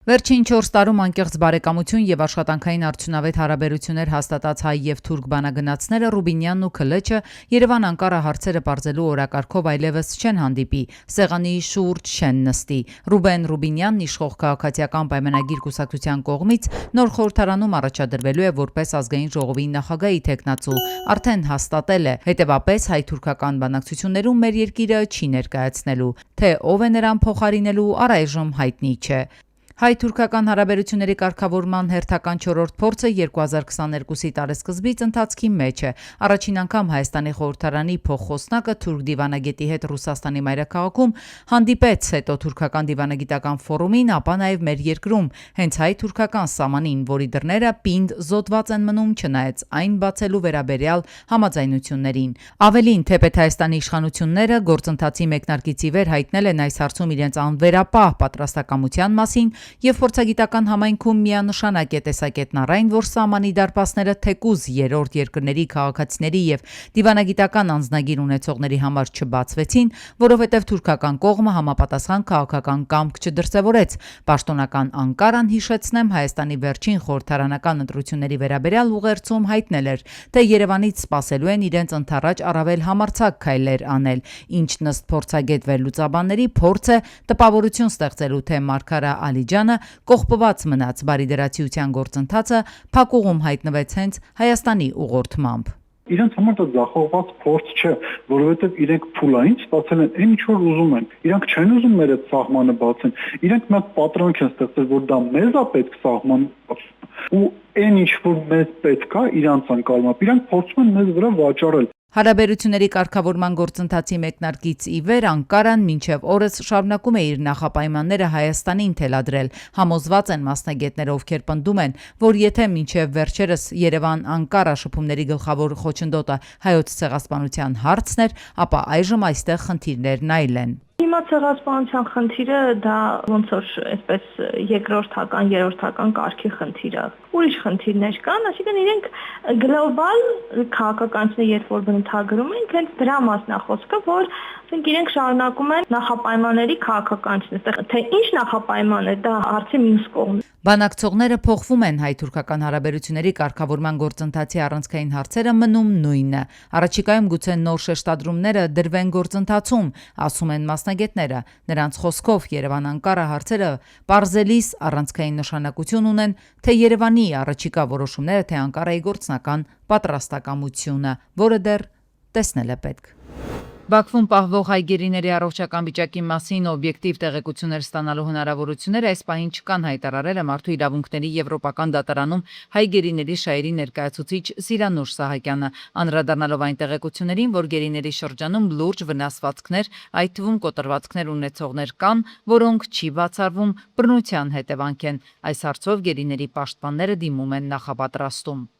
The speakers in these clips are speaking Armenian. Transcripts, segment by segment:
Վերջին 4 տարում անկեղծ բարեկամություն եւ աշխատանքային արդյունավետ հարաբերություններ հաստատած հայ եւ թուրք բանագնացները Ռուբինյանն ու Քլեչը Երևան-Անկարա հարցերը բարձելու օրակարգով այլևս չեն հանդիպի, սեղանի շուրջ չեն նստի։ Ռուբեն Ռուբինյանն իշխող քաղաքացիական պայմանագիր կուսակցության կողմից նոր խորհրդարանում առաջադրվելու է որպես ազգային ժողովի նախագահի թեկնածու, արդեն հաստատել է, հետեւապես հայ-թուրքական բանակցություններում մեր երկիրը չի ներկայացնելու, թե ով է նրան փոխարինելու առայժմ հայտնի չէ։ Հայ-թուրքական հարաբերությունների կարգավորման հերթական 4-րդ փորձը 2022-ի տարեսկզբից ընթացքի մեջ է։ Առաջին անգամ Հայաստանի խորհրդարանի փոխխոսնակը թուրք դիվանագետի հետ Ռուսաստանի մայրաքաղաքում հանդիպեց հետո թուրքական դիվանագիտական ֆորումին, ապա նաև մեր երկրում, հենց հայ-թուրքական սահմանին, որի դռները պինդ զոդված են մնում չնայած այն բացելու վերաբերյալ համաձայնություններին։ Ավելին, թեպետ Հայաստանի իշխանությունները գործընթացի մեկնարկից ի վեր հայտնել են այս հարցում իրենց անվերապահ պատրաստակամության մասին եւ փորձագիտական համայնքում միանշանակ է տեսակետն առ այն, որ սահմանի դարպասները թեկուզ երրորդ երկրների քաղաքացիների եւ դիվանագիտական անձնագիր ունեցողների համար չբացվեցին, որովհետեւ թուրքական կողմը համապատասխան քաղաքական կամք չդրսևորեց։ Պաշտոնական Անկարան, հիշեցնեմ, Հայաստանի վերջին խորհրդարանական ընտրությունների վերաբերյալ ուղերձում հայտնել էր, թե Երևանից սպասելու են իրենց ընդառաջ առավել համարձակ քայլեր անել, ինչն ըստ փորձագետ վերլուծաբանների փորձ է տպավորություն ստեղծելու, թե Մարգարա Ալիջանը կողպված մնաց, բարիդրացիության գործընթացը փակուղում հայտնվեց հենց Հայաստանի ուղղորդմամբ։ Իրենց համար դա ձախողված փորձ չէ, որովհետև իրենք փուլային սպասել են այն ինչ որ ուզում են։ Իրանք չեն ուզում մեր այդ սահմանը բացեն։ Իրենք մեծ պատրանք են ստեղծել, որ դա մեզ է պետք սահման ու այն ինչ որ մեզ պետք է իրանց անցալմամբ, իրանք փորձում են մեզ վրա վաճառել։ Հարաբերությունների կարգավորման գործընթացի մեկնարկից ի վեր Անկարան մինչև օրս շարունակում է իր նախապայմանները Հայաստանին թելադրել։ Համոզված են մասնագետները, ովքեր պնդում են, որ եթե մինչև վերջերս Երևան-Անկարա շփումների գլխավոր խոչընդոտը հայոց ցեղասպանության հարցն էր, ապա այժմ այստեղ խնդիրներն այլ են։ Հիմա ցեղասպանության խնդիրը դա ոնց որ այսպես երկրորդական, երրորդական կարգի խնդիր է։ Ուրիշ խնդիրներ կան, այսինքն իրենք գլոբալ քաղաքականությունը երբ որ բնութագրում են, հենց դրա մասն է խոսքը, որ իրենք շարունակում են նախապայմանների քաղաքականությունը, թե ինչ նախապայման է, դա հարցի մյուս կողմն է։ Բանակցողները փոխվում են, հայ-թուրքական հարաբերությունների կարգավորման գործընթացի առանցքային հարցերը մնում նույնը։ Առաջիկայում գուցե նոր շեշտադրումները դրվեն գործընթացում, ասում են մասնագետները։ Նրանց խոսքով Երևան-Անկարա հարցերը պարզելիս առանցքային նշանակություն ունեն թե Երևանի առաջիկա որոշումները, թե Անկարայի գործնական պատրաստակամությունը, որը դեռ տեսնել է պետք։ Բաքվում պահվող հայ գերիների առողջական վիճակի մասին օբյեկտիվ տեղեկություններ ստանալու հնարավորությունները այս պահին չկան, հայտարարել է Մարդու իրավունքների Եվրոպական դատարանում հայ գերիների շահերի ներկայացուցիչ Սիրանուշ Սահակյանը, անդրադառնալով այն տեղեկություններին, որ գերիների շրջանում լուրջ վնասվածքներ, այդ թվում կոտրվածքներ ունեցողներ կան, որոնք չի բացառվում բռնության հետևանք են։ Այս հարցով գերիների պաշտպանները դիմում են նախապատրաստում։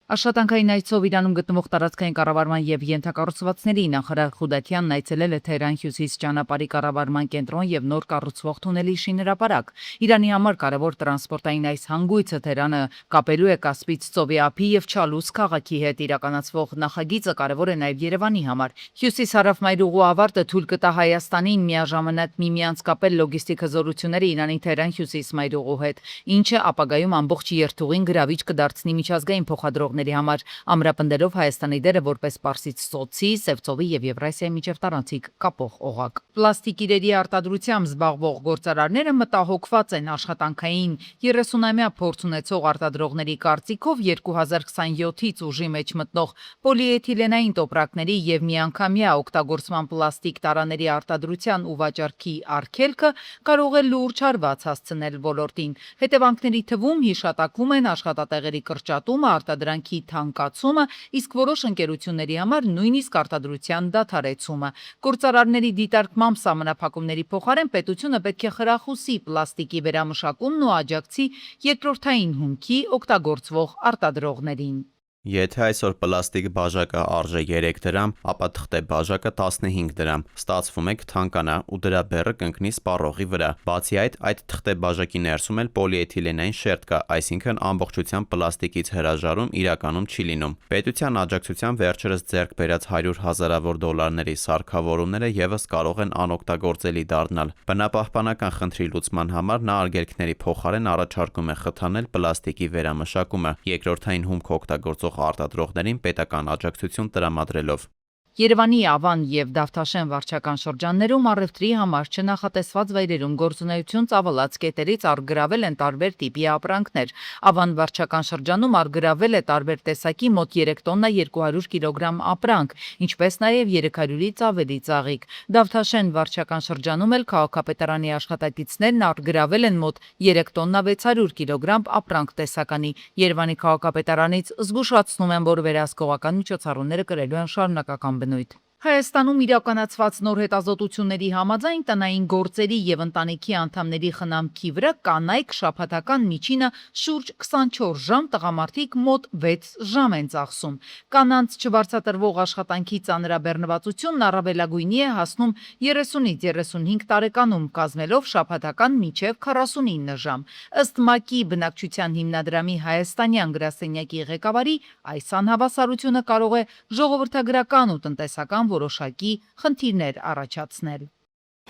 Աշխատանքային այցով Իրանում գտնվող տարածքային կառավարման եւ ենթակառուցվածքների նախարար Խուդատյանն այցելել է Թեհրան-Հյուսիս ճանապարհի կառավարման կենտրոն եւ նոր կառուցվող թունելի շինհրապարակ։ Իրանի համար կարևոր տրանսպորտային այս հանգույցը Թեհրանը կապելու է Կասպից ծովի ափի եւ Չալուս քաղաքի հետ իրականացվող նախագիծը կարևոր է նաեւ Երևանի համար։ Հյուսիս-հարավ մայրուղու ավարտը թույլ կտա Հայաստանին միաժամանակ միմյանց կապել լոգիստիկ հզորությունները Իրանի Թեհրան-Հյուսիս մայրուղու հետ, ինչը ապագայում ամբողջ երթուղին գրավիչ կդարձնի միջազգային փոխադրող համար, ամրապնդելով Հայաստանի դերը որպես Պարսից ծոցի, Սևծովի եւ Եվրասիայի միջև տարանցիկ կապող օղակ։ Պլաստիկ իրերի արտադրությամբ զբաղվող գործարարները մտահոգված են աշխատանքային 30-ամյա փորձ ունեցող արտադրողների կարծիքով 2027-ից ուժի մեջ մտնող պոլիէթիլենային տոպրակների եւ միանգամյա օգտագործման պլաստիկ տարաների արտադրության ու վաճառքի արգելքը կարող է լուրջ հարված հասցնել ոլորտին։ Հետևանքների թվում հիշատակվում են աշխատատեղերի կրճատումը, արտադրանքի թանկացումը, իսկ որոշ ընկերությունների համար նույնիսկ արտադրության դադարեցումը։ Գործարարների դիտարկմամբ սահմանափակումների փոխարեն պետությունը պետք է խրախուսի պլաստիկի վերամշակումն ու աջակցի երկրորդային հումքի օգտագործվող արտադրողներին։ Եթե այսօր պլաստիկ բաժակը արժե 3 դրամ, ապա թղթե բաժակը 15 դրամ։ Ստացվում է կթանկանա ու դրա բեռը կընկնի սպառողի վրա։ Բացի այդ թղթե բաժակի ներսում էլ պոլիէթիլենային շերտ կա, այսինքն ամբողջությամբ պլաստիկից հրաժարում իրականում չի լինում։ Պետության աջակցությամբ վերջերս ձեռք բերած 100 հազարավոր դոլարների սարքավորումները եւս կարող են անօգտագործելի դառնալ։ Բնապահպանական խնդրի լուծման համար նա արգելքների փոխարեն առաջարկում է խթանել պլաստիկի վերամշակումը, երկրորդային հումք օգտագործող արտադրողներին պետական աջակցություն տրամադրելով։ Երևանի Ավան եւ Դավթաշեն վարչական շրջաններում առևտրի համար չնախատեսված վայրերում գործունեություն ծավալած կետերից առգրավել են տարբեր տիպի ապրանքներ։ Ավան վարչական շրջանում առգրավել է տարբեր տեսակի մոտ 3 տոննա 200 կիլոգրամ ապրանք, ինչպես նաեւ 300-ից ավելի ծաղիկ։ Դավթաշեն վարչական շրջանում էլ քաղաքապետարանի աշխատակիցներն առգրավել են մոտ 3 տոննա 600 կիլոգրամ ապրանք տեսականի։ Երևանի քաղաքապետարանից զգուշացնում են, որ վերահսկողական միջոցառումները կրելու են շարունակական բնույթ։ Հայաստանում իրականացված նոր հետազոտությունների համաձայն տնային գործերի եւ ընտանիքի անդամների խնամքի վրա կանայք շաբաթական միջինը շուրջ 24 ժամ, տղամարդիկ մոտ 6 ժամ են ծախսում։ Կանանց չբարձրատրվող աշխատանքի ծանրաբեռնվածությունն առավելագույնի է հասնում 30-ից 35 տարեկանում, կազմելով շաբաթական մինչև 49 ժամ։ Ըստ ՄԱԿ-ի բնակչության հիմնադրամի հայաստանյան գրասենյակի ղեկավարի, այս անհավասարությունը կարող է ժողովրդագրական ու տնտեսական որոշակի խնդիրներ առաջացնել։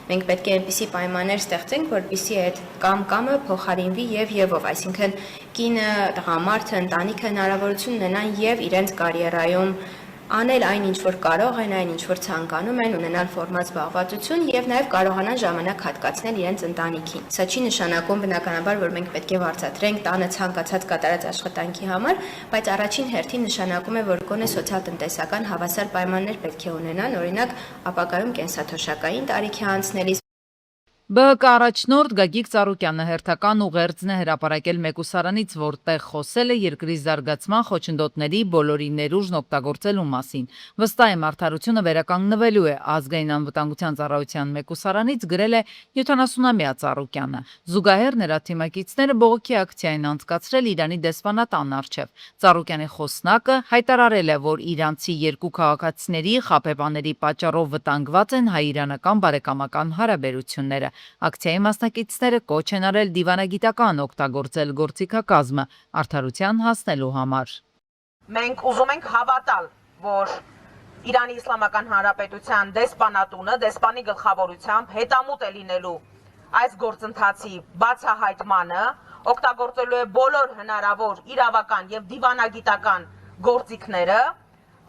Մենք պետք է այնպիսի պայմաններ ստեղծենք, որպեսզի այդ կամը փոխարինվի եւ, այսինքն կինը, տղամարդը, ընտանիքը հնարավորություն ունենան եւ իրենց կարիերայում անել այն ինչ որ կարող են, այն ինչ որ ցանկանում են, ունենալ ֆորմալ զբաղվածություն եւ նաեւ կարողանան ժամանակ հատկացնել իրենց ընտանիքին։ Սա չի նշանակում բնականաբար, որ մենք պետք է վարձատրենք տանը ցանկացած կատարած աշխատանքի համար, բայց առաջին հերթին նշանակում է, որ գոնե սոցիալ-տնտեսական հավասար պայմաններ պետք է ունենան, օրինակ ապագայում կենսաթոշակային տարիքի անցնելիս։ ԲՀԿ առաջնորդ Գագիկ Ծառուկյանը հերթական ուղերձն է հրապարակել մեկուսարանից, որտեղ խոսել է երկրի զարգացման խոչընդոտների բոլորի ներուժն օգտագործելու մասին։ Վստահ եմ արդարությունը վերականգնվելու է, ազգային անվտանգության ծառայության մեկուսարանից գրել է 70-ամյա Ծառուկյանը։ Զուգահեռ նրա թիմակիցները բողոքի ակցիա են անցկացրել Իրանի դեսպանատան առջև։ Ծառուկյանի խոսնակը հայտարարել է, որ իրանցի երկու քաղաքացիների խաբեբաների պատճառով վտանգված են հայ-իրանական բարեկամական հարաբերությունները։ Ակցիայի մասնակիցները կոչ են արել դիվանագիտական օգտագործել գործիքակազմը արդարության հասնելու համար։ Մենք ուզում ենք հավատալ, որ Իրանի Իսլամական Հանրապետության դեսպանատունը դեսպանի գլխավորությամբ հետամուտ է լինելու այս գործընթացի բացահայտմանը, օգտագործելու է բոլոր հնարավոր իրավական եւ դիվանագիտական գործիքները,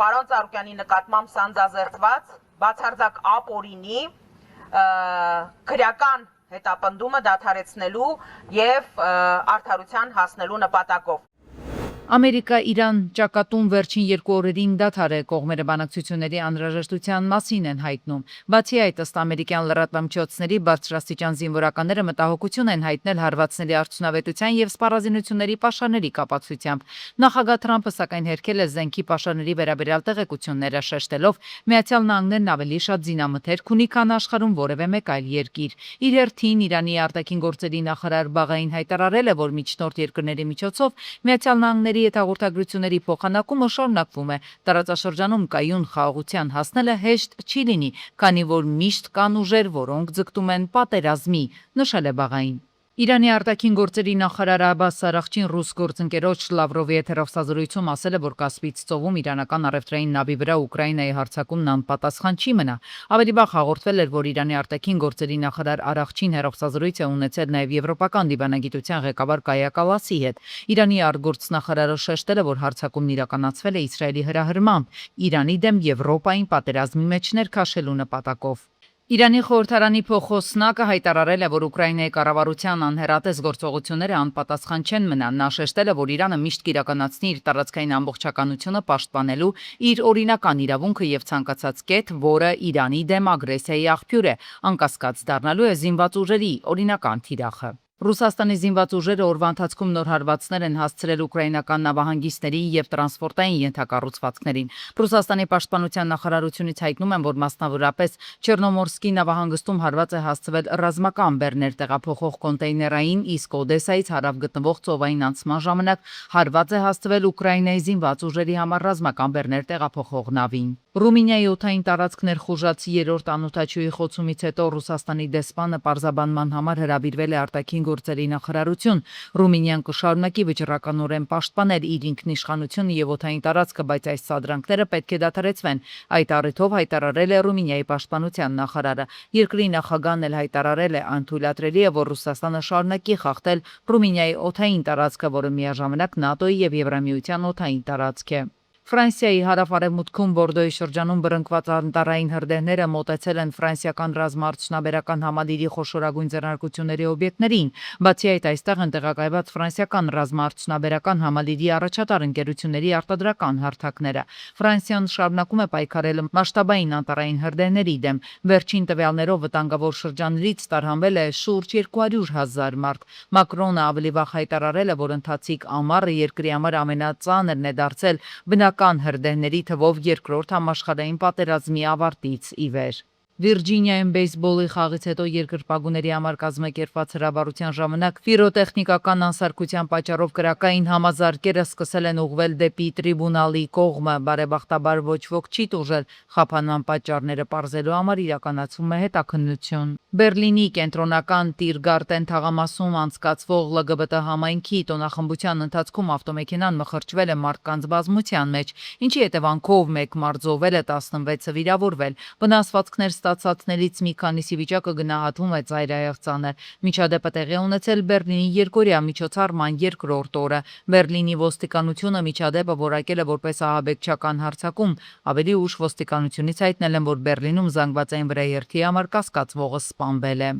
պարոն Ծառուկյանի նկատմամբ սանձազերծված բացարձակ ապօրինի քրեական հետապնդումը դադարեցնելու եւ արդարության հասնելու նպատակով։ Ամերիկա-Իրան ճակատում վերջին 2 օրերին դադար է, կողմերը բանակցությունների անհրաժեշտության մասին են հայտնում։ Բացի այդ, ըստ ամերիկյան լրատվամիջոցների բարձրաստիճան զինվորականները մտահոգություն են հայտնել հարվածների արդյունավետության եւ սպառազինությունների պաշարների կապակցությամբ։ Նախագահ Թրամփը սակայն հերքել է զենքի պաշարների վերաբերյալ տեղեկությունները, շեշտելով Միացյալ Նահանգներն ավելի շատ զինամթերք ունի, քան աշխարհում որևէ մեկ այլ երկիր։ Իր հերթին Իրանի արտաքին գործերի նախարար Բաղային հայտարարել է, որ միջնորդ երկրների միջոցով Միացյալ Նահանգների հետաղորդագրությունների փոխանակումը շարունակվում է։ Տարածաշրջանում կայուն խաղաղության հասնելը հեշտ չի լինի, քանի որ միշտ կան ուժեր, որոնք ձգտում են պատերազմի, նշել է Բաղային։ Իրանի արտաքին գործերի նախարար Աբբաս Արաղչին ռուս գործընկերոջ Լավրովի հետ հեռախոսազրույցում ասել է, որ Կասպից ծովում իրանական առևտրային նավի վրա Ուկրաինայի հարձակումն անպատասխան չի մնա։ Ավելի վաղ հաղորդվել էր, որ Իրանի արտաքին գործերի նախարար Արաղչին հեռախոսազրույց է ունեցել նաև եվրոպական դիվանագիտության ղեկավար Կայա Կալասի հետ։ Իրանի արտգործնախարարը շեշտել է, որ հարձակումն իրականացվել է Իսրայելի հրահրմամբ, Իրանի դեմ Եվրոպային պատերազմի մեջ ներքաշելու նպատակով։ Իրանի խորհրդարանի փոխոսնակը հայտարարել է, որ Ուկրաինայի կառավարության անհերատես գործողությունները անպատասխան չեն մնա։ Նա շեշտել է, որ Իրանը միշտ կիրականացնի իր տարածքային ամբողջականությունը պաշտպանելու իր օրինական իրավունքը եւ ցանկացած կետ, որը Իրանի դեմ ագրեսիայի աղբյուր է, անկասկած դառնալու է զինված ուժերի օրինական թիրախը։ Ռուսաստանի զինված ուժերը օրվա ընթացքում նոր հարվածներ են հասցրել ուկրաինական նավահանգիստների եւ տրանսպորտային ենթակառուցվածքներին։ Ռուսաստանի պաշտպանության նախարարությունից հայտնում են, որ մասնավորապես Չեռնոմորսկի նավահանգստում հարված է հասցվել ռազմական բեռներ տեղափոխող կոնտեյներային, իսկ Օդեսայից հարավ գտնվող ծովային անցման ժամանակ հարված է հասցվել Ուկրաինայի զինված ուժերի համար ռազմական բեռներ տեղափոխող նավին։ Ռումինիայի օդային տարածք ներխուժած երրորդ անօդաչուի խոցումից հետո Ռուսաստանի դեսպանը պարզաբանման համար հրավիրվել է արտաքին գործերի նախարարություն։ Ռումինիան կշարունակի վճռականորեն պաշտպանել իր ինքնիշխանությունը եւ օդային տարածքը, բայց այս սադրանքները պետք է դադարեցվեն։ Այդ առիթով հայտարարել է Ռումինիայի պաշտպանության նախարարը։ Երկրի նախագահն էլ հայտարարել է անթույլատրելի է, որ Ռուսաստանը շարունակի խախտել Ռումինիայի օդային տարածքը, որը միաժամանակ ՆԱՏՕ-ի եւ Եվրամիության օդային տարածք է։ Ֆրանսիայի հարավ-արևմուտքում Բորդոյի շրջանում բռնկված անտառային հրդեհները մոտեցել են ֆրանսիական ռազմաարդյունաբերական համալիրի խոշորագույն ձեռնարկությունների օբյեկտներին։ Բացի այդ, այստեղ են տեղակայված ֆրանսիական ռազմաարդյունաբերական համալիրի առաջատար ընկերությունների արտադրական հարթակները։ Ֆրանսիան շարունակում է պայքարել մասշտաբային անտառային հրդեհների դեմ։ Վերջին տվյալներով վտանգավոր շրջաններից տարհանվել է շուրջ 200,000 մարդ։ Մակրոնը ավելի վաղ հայտարարել է, որ ընթացիկ ամառը երկրի համար ամենածանրն է դարձել բնական հրդեհների թվով երկրորդ համաշխարհային պատերազմի ավարտից ի վեր։ Վիրջինիայում բեյսբոլի խաղից հետո երկրպագուների համար կազմակերպված հրավառության ժամանակ պիրոտեխնիկական անսարքության պատճառով կրակային համազարկերը սկսել են ուղղվել դեպի տրիբունալի կողմը։ Բարեբախտաբար ոչ ոք չի տուժել։ Խափանման պատճառները պարզելու համար իրականացվում է հետաքննություն։ Բերլինի կենտրոնական Տիրգարտեն թաղամասում անցկացվող ԼԳԲՏ համայնքի տոնախմբության ընթացքում ավտոմեքենան մխրճվել է մարդկանց բազմության մեջ, ինչի հետևանքով մեկ մարդ զոհվել է, 16-ը վիրավորվել։ Վնասվածքներ ստացածներից մի քանիսի վիճակը գնահատվում է ծայրահեղ ծանր։ Միջադեպը տեղի ունեցել Բերլինի երկօրյա միջոցառման երկրորդ օրը։ Բերլինի ոստիկանությունը միջադեպը որակել է որպես ահաբեկչական հարձակում։ Ավելի ուշ ոստիկանությունից հայտնել են, որ Բերլինում զանգվածային վրաերթի համար կասկածվողը սպանվել է։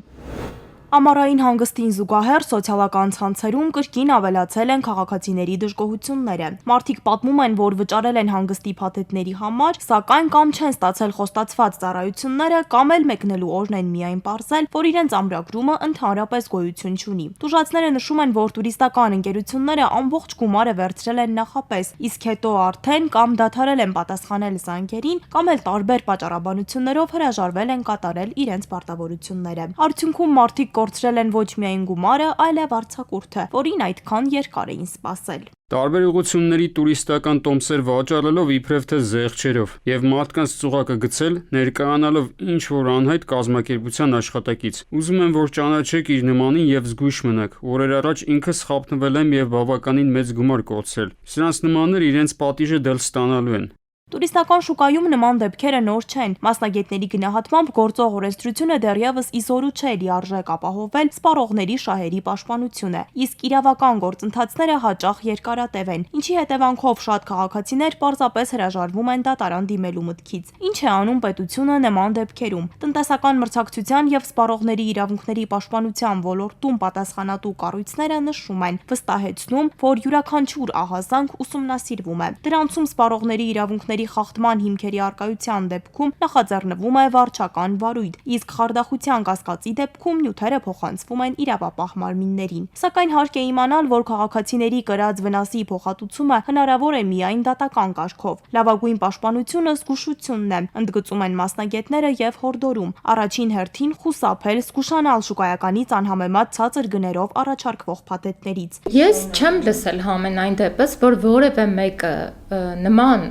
Ամառային հանգստին զուգահեռ սոցիալական ցանցերում կրկին ավելացել են քաղաքացիների դժգոհությունները։ Մարդիկ պատմում են, որ վճարել են հանգստի փաթեթների համար, սակայն կամ չեն ստացել խոստացված ծառայությունները, կամ էլ մեկնելու օրն են միայն պարզել, որ իրենց ամրագրումը ընդհանրապես գոյություն չունի։ Տուժածները նշում են, որ տուրիստական ընկերությունները ամբողջ գումարը վերցրել են նախապես, իսկ հետո արդեն կամ դադարել են պատասխանել զանգերին, կամ էլ տարբեր պատճառաբանություններով հրաժարվել են կատարել իրենց պարտավորությունները։ Արդյունքում մարդիկ կորցրել են ոչ միայն գումարը, այլև արձակուրդը, որին այդքան երկար էին սպասել։ Տարբեր ուղղությունների տուրիստական տոմսեր վաճառելով իբրև թե զեղչերով եւ մարդկանց ծուղակը գցել, ներկայանալով ինչ որ անհայտ կազմակերպության աշխատակից։ Ուզում եմ, որ ճանաչեք իր նմանին եւ զգույշ մնաք։ Օրեր առաջ ինքս խափնվել եմ եւ բավականին մեծ գումար կորցրել։ Սրանց նմաններ իրենց պատիժը դել ստանալու են։ Տուրիստական շուկայում նման դեպքերը նոր չեն։ Մասնագետների գնահատմամբ գործող օրենսդրությունը դեռևս իզորու չէ լիարժեք ապահովել սպառողների շահերի պաշտպանությունը, իսկ իրավական գործընթացները հաճախ երկարատև են, ինչի հետևանքով շատ քաղաքացիներ պարզապես հրաժարվում են դատարան դիմելու մտքից։ Ինչ է անում պետությունը նման դեպքերում։ Տնտեսական մրցակցության եւ սպառողների իրավունքների պաշտպանության ոլորտում պատասխանատու կառույցները նշում են, վստահեցնում, որ յուրաքանչյուր ահազանգ ուսումնասիրվում է։ Դրանցում սպառողների իրավունքների խախտման հիմքերի առկայության դեպքում նախաձեռնվում է վարչական վարույթ, իսկ խարդախության կասկածի դեպքում նյութերը փոխանցվում են իրավապահ մարմիններին։ Սակայն հարկ է իմանալ, որ քաղաքացիների կրած վնասի փոխհատուցումը հնարավոր է միայն դատական կարգով։ Լավագույն պաշտպանությունը զգուշությունն է, ընդգծում են մասնագետները եւ հորդորում առաջին հերթին խուսափել զգուշանալ շուկայականից անհամեմատ ցածր գներով առաջարկվող փաթեթներից։ Ես չեմ լսել համենայն դեպս, որ որևէ մեկը նման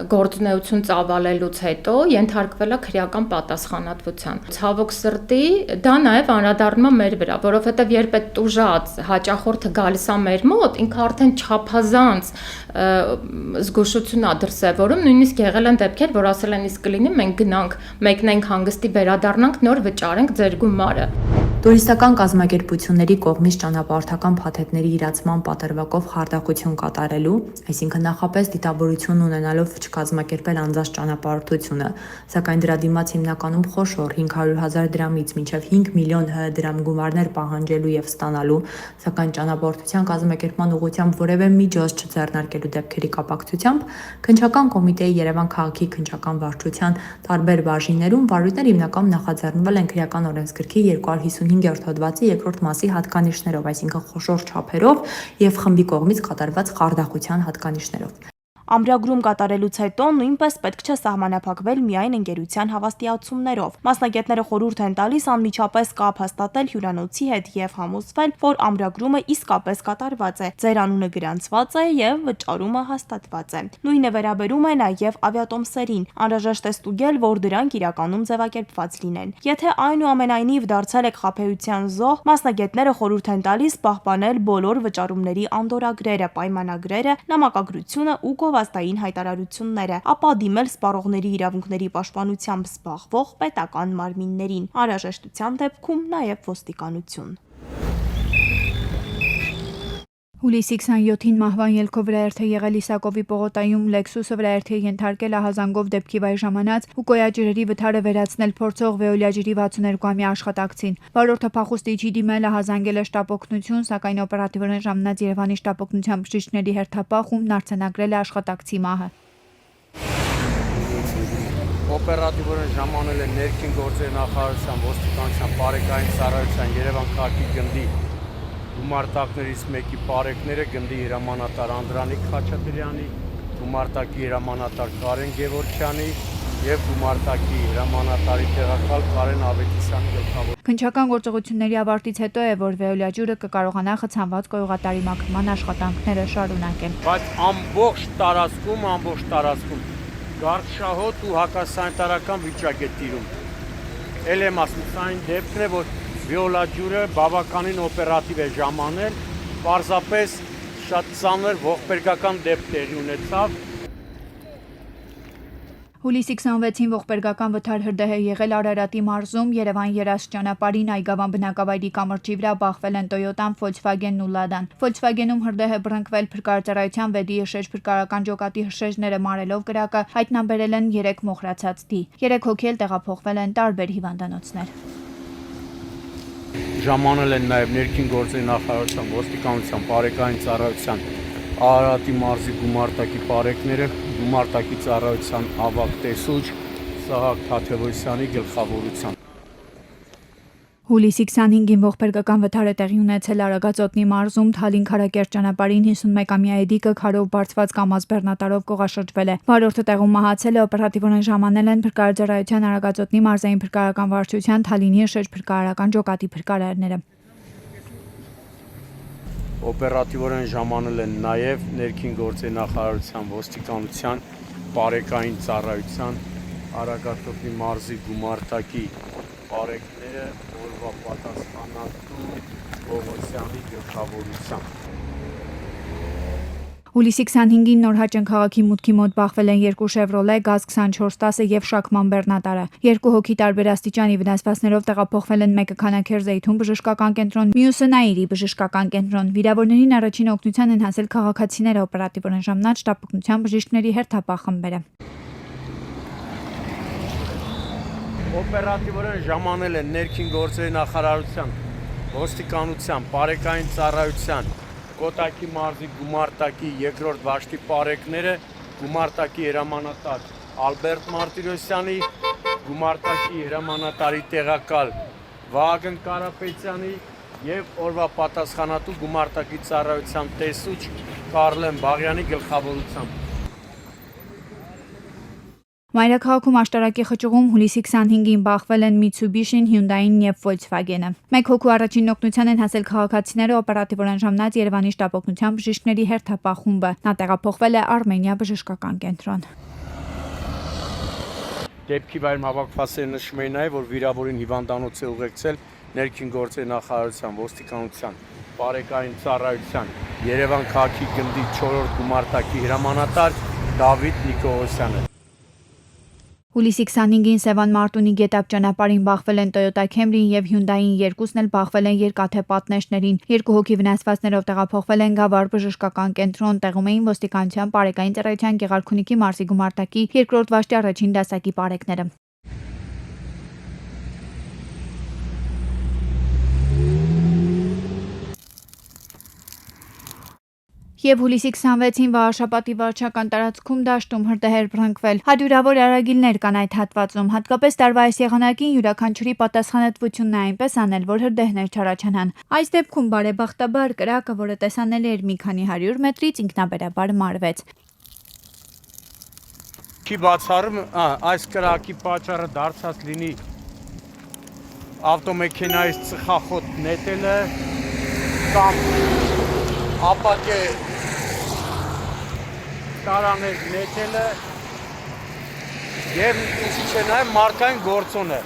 գործունեություն ծավալելուց հետո ենթարկվել է քրեական պատասխանատվության։ Ցավոք սրտի, դա նաև անդրադառնում է մեր վրա, որովհետև երբ այդ տուժած հաճախորդը գալիս է մեր մոտ, ինքը արդեն չափազանց զգուշություն է դրսևորում, նույնիսկ եղել են դեպքեր, որ ասել են իսկ կլինի մենք գնանք, մեկնենք հանգստի վերադառնանք, նոր վճարենք ձեր գումարը։ Տուրիստական կազմակերպությունների կողմից ճանապարհորդական փաթեթների իրացման պատրվակով խարդախություն կատարելու, այսինքն նախապես դիտավորություն ունենալով չկազմակերպել անձանց ճանապարհորդությունը, սակայն դրա դիմաց հիմնականում խոշոր 500,000 դրամից մինչև 5 միլիոն ՀՀ դրամ գումարներ պահանջելու եւ ստանալու, սակայն ճանապարհորդության կազմակերպման ուղղությամբ որևէ միջոց չձեռնարկելու դեպքերի կապակցությամբ քննչական կոմիտեի Երևան քաղաքի քննչական վարչության տարբեր բաժիններում վարույթներ հիմնականում նախաձեռնվել են քրեական օրենսգրքի 250 5-րդ հոդվածի 2-րդ մասի հատկանիշներով, այսինքն խոշոր չափերով եւ խմբի կողմից կատարված խարդախության հատկանիշներով։ Ամրագրում կատարելուց հետո նույնպես պետք չէ սահմանափակվել միայն ընկերության հավաստիացումներով։ Մասնագետները խորհուրդ են տալիս անմիջապես կապ հաստատել հյուրանոցի հետ եւ համոզվել, որ ամրագրումը իսկապես կատարված է, ձեր անունը գրանցված է եւ վճարումը հաստատված է։ Նույնը վերաբերում է նաեւ ավիատոմսերին։ Անհրաժեշտ է ստուգել, որ դրանք իրականում ձևակերպված լինեն։ Եթե այնուամենայնիվ դարձել եք խաբեության զոհ, մասնագետները խորհուրդ են տալիս պահպանել բոլոր վճարումների անդորագրերը, պայմանագրերը, նամակագրությունը ու վաստային հայտարարությունները, ապա դիմել սպառողների իրավունքների պաշտպանությամբ զբաղվող պետական մարմիններին, անհրաժեշտության դեպքում նաև ոստիկանություն։ Հուլիսի 27-ին մահվան ելքով վրաերթ է եղել Իսակովի պողոտայում, Լեքսուսը վրաերթ է ենթարկել ահազանգով դեպքի վայր ժամանած ու կոյաջրերի վթարը վերացնել փորձող Վեոլիաջրի 62-ամյա աշխատակցին։ Վարորդը փախուստի չի դիմել, ահազանգել է շտապօգնություն, սակայն օպերատիվորեն ժամանած Երևանի շտապօգնության բժիշկների հերթապահ խումբն արձանագրել է աշխատակցի մահը։ Օպերատիվորեն ժամանել է ներքին գործերի նախարարության, ոստիկանության, բարեկային ծառայության, Երևան քաղաքի գնդի գումարտակներից մեկի բարեկները գնդի հրամանատար Անդրանիկ Խաչատրյանի, գումարտակի հրամանատար Կարեն Գևորգյանի եւ գումարտակի հրամանատարի տեղակալ Կարեն Ավետիսյանի գլխավոր։ Քննչական գործողությունների ավարտից հետո է, որ Վեոլիաջուրը կկարողանա խցանված կոյուղատարի մաքրման աշխատանքները շարունակել։ Բայց ամբողջ տարածքում գարշահոտ ու հակասանիտարական վիճակ է տիրում։ Էլ եմ ասում, սա այն դեպքն է, որ Վեոլիաջուրը բավականին օպերատիվ է ժամանել, պարզապես շատ ծանր ողբերգական դեպք տեղի ունեցավ։ Հուլիսի 26-ին ողբերգական վթար հրդեհ է եղել Արարատի մարզում, Երևան-Երաստ ճանապարհին Այգավան բնակավայրի կամրջի վրա բախվել են Toyota-ն, Volkswagen-ն ու Lada-ն։ Volkswagen-ում հրդեհ է բռնկվել փրկարարության վեդի հրշեջ փրկարարական ջոկատի հրշեջները մարելով կրակը, հայտնաբերել են 3 մոխրացած դի։ 3 հոգի էլ տեղափոխվել են տարբեր հիվանդանոցներ։ Ժամանել են նաև ներքին գործերի նախարարության, ոստիկանության, բարեկային ծառայության, Արարատի մարզի գումարտակի բարեկները, գումարտակի ծառայության ավագ տեսուչ Սահակ Թաթևոսյանի գլխավորությամբ։ Հուլիսի 25-ին ողբերգական վթար է տեղի ունեցել Արագածոտնի մարզում, Թալին-Քարակերտ ճանապարհին 51-ամյա Էդիկը քարով բարձված կամազ բեռնատարով կողաշրջվել է։ Վարորդը տեղում մահացել է, օպերատիվորեն ժամանել են փրկարարության Արագածոտնի մարզային փրկարարական վարչության Թալինի շեջ փրկարարական ջոկատի փրկարարները։ Օպերատիվորեն ժամանել են նաև ներքին գործերի նախարարության, ոստիկանության, բարեկային ծառայության, Արագածոտնի մարզի գումարտակի բարեկները, որվա պատասխանատու Պողոսյանի գլխավորությամբ։ Հուլիսի 25-ին Նորհաճն քաղաքի մուտքի մոտ բախվել են 2 Chevrolet, Gaz 2410-ը եւ Շաքման բեռնատարը։ 2 հոգի տարբեր աստիճանի վնասվածքներով տեղափոխվել են, մեկը Քանաքեր Զեյթուն բժշկական կենտրոն, մյուսը Նաիրի բժշկական կենտրոն։ Վիրավորներին առաջին օգնության են հասել քաղաքացիները, օպերատիվորեն ժամանած շտապօգնության բժիշկների հերթապահ խմբերը։ Օպերատիվորեն ժամանել են ներքին գործերի նախարարության, ոստիկանության, բարեկային ծառայության, Կոտայքի մարզի գումարտակի 2-րդ վաշտի բարեկները, գումարտակի հրամանատար Ալբերտ Մարտիրոսյանի, գումարտակի հրամանատարի տեղակալ Վահագն Կարապետյանի եւ օրվա պատասխանատու գումարտակի ծառայության տեսուչ Կարլեն Բաղյանի գլխավորությամբ։ Մայրաքաղաքում աշտարակի խճուղում հուլիսի 25-ին բախվել են Mitsubishi-ն, Hyundai-ն եւ Volkswagen-ը։ 1 հոգու առաջին օգնության են հասել քաղաքացիները, օպերատիվորեն ժամանած Երևանի շտապօգնության բժիշկների հերթապահ խումբը։ Նա տեղափոխվել է Արմենիա բժշկական կենտրոն։ Դեպքի վայրում հավաքվածները նշում էին նաև, որ վիրավորին հիվանդանոց է ուղեկցել ներքին գործերի նախարարության, ոստիկանության, բարեկային ծառայության, Երևան քաղաքի գնդի 4-րդ գումարտակի հրամանատար Դավիթ Նիկողոսյանը։ Հուլիսի 25-ին Սևան Մարտունի Գետակ ճանապարհին բախվել են Toyota Camry-ն եւ Hyundai-ին, երկուսն էլ բախվել են երկաթե պատնեշներին։ 2 հոգի վնասվածքներով տեղափոխվել են Գավառ բժշկական կենտրոն, տեղում էին ոստիկանության, բարեկային ծառայության, Գեղարքունիքի մարզի գումարտակի 2-րդ վաշտի առաջին դասակի բարեկները։ Եվ հուլիսի 26-ին Վահաշապատի վարչական տարածքում դաշտում հրդեհեր բռնկվել։ Հարյուրավոր արագիլներ կան այդ հատվածում, հատկապես տարվա այս եղանակին յուրաքանչյուրի պատասխանատվությունն է այնպես անել, որ հրդեհներ չառաջանան։ Այս դեպքում բարեբախտաբար կրակը, որը տեսանելի էր մի քանի 100 մետրից, ինքնաբերաբար մարվեց։ Չի բացառում այս կրակի պատճառը դարձած լինի ավտոմեքենայից ծխախոտ նետելը կամ ապակե տարաներ նետելը եւ ինչի՞ չէ նաեւ մարդկային գործոն է։